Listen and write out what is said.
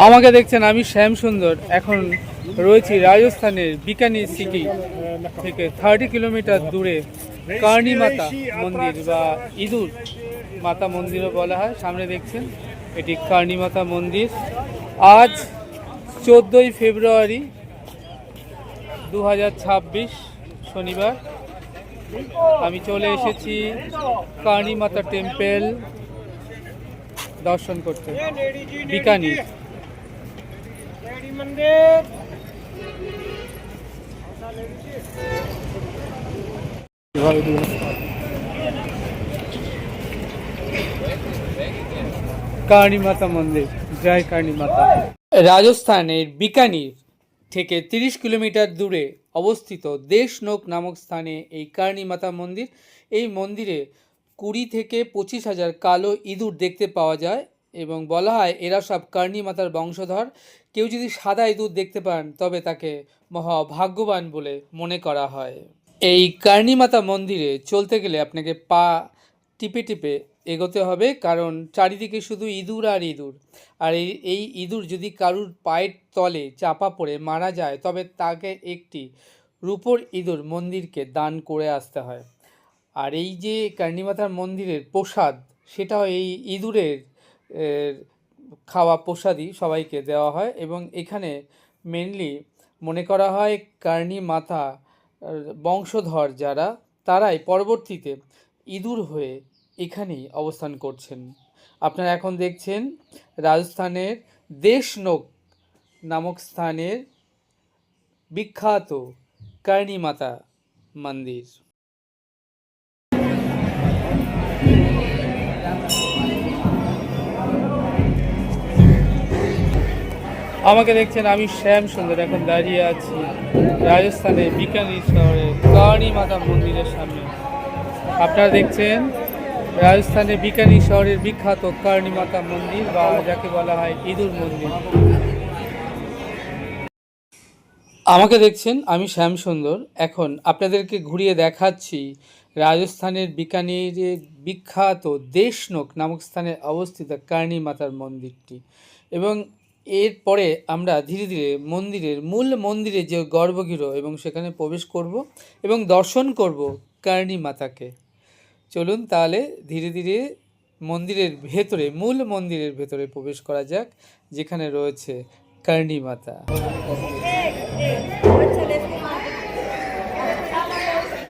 আমাকে দেখছেন আমি শ্যাম সুন্দর। এখন রয়েছি রাজস্থানের বিকানির সিটি থেকে 30 কিলোমিটার দূরে কার্নি মাতা মন্দির বা ইঁদুর মাতা মন্দিরও বলা হয়। সামনে দেখছেন এটি কার্নি মাতা মন্দির। আজ 14ই ফেব্রুয়ারি 2026 শনিবার। আমি চলে এসেছি কার্নি মাতা টেম্পল দর্শন করতে বিকানির। কার্নি মাতা মন্দির, জয় কার্নি মাতা। রাজস্থানের বিকানির থেকে 30 কিলোমিটার দূরে অবস্থিত দেশনোক নামক স্থানে এই কার্নি মাতা মন্দির। এই মন্দিরে 20 থেকে 25,000 কালো ইঁদুর দেখতে পাওয়া যায় এবং বলা হয় এরা সব কার্নি মাতার বংশধর। কেউ যদি সাদা ইঁদুর দেখতে পান তবে তাকে মহা ভাগ্যবান বলে মনে করা হয়। এই কার্নি মাতা মন্দিরে চলতে গেলে আপনাকে পা টিপে টিপে এগোতে হবে, কারণ চারিদিকে শুধু ইঁদুর আর ইঁদুর। আর এই ইঁদুর যদি কারুর পায়ের তলে চাপা পড়ে মারা যায় তবে তাকে একটি রূপোর ইঁদুর মন্দিরকে দান করে আসতে হয়। আর এই যে কার্নি মাতার মন্দিরের প্রসাদ, সেটাও এই ইঁদুরের খাওয়া প্রসাদই সবাইকে দেওয়া হয় এবং এখানে মেনলি মনে করা হয় কার্নি মাতা বংশধর যারা, তারাই পরবর্তীতে ইঁদুর হয়ে এখানেই অবস্থান করছেন। আপনারা এখন দেখছেন রাজস্থানের দেশনোক নামক স্থানের বিখ্যাত কার্নি মাতা মন্দির। আমাকে দেখছেন আমি শ্যাম সুন্দর। এখন দাঁড়িয়ে আছি রাজস্থানের বিকানির শহরে কার্নি মাতা মন্দিরের সামনে। আপনারা দেখছেন রাজস্থানের বিকানির শহরের বিখ্যাত কার্নি মাতা মন্দির বা যাকে বলা হয় ইঁদুর মন্দির। আমাকে দেখছেন আমি শ্যাম সুন্দর। এখন আপনাদেরকে ঘুরিয়ে দেখাচ্ছি রাজস্থানের বিকানিরে বিখ্যাত দেশনোক নামক স্থানে অবস্থিত কার্নি মাতার মন্দিরটি। এবং এরপরে আমরা ধীরে ধীরে মূল মন্দিরে যে গর্ভগৃহ এবং সেখানে প্রবেশ করব এবং দর্শন করব কার্নি মাতাকে। চলুন তাহলে ধীরে ধীরে মূল মন্দিরের ভেতরে প্রবেশ করা যাক, যেখানে রয়েছে কার্নি মাতা।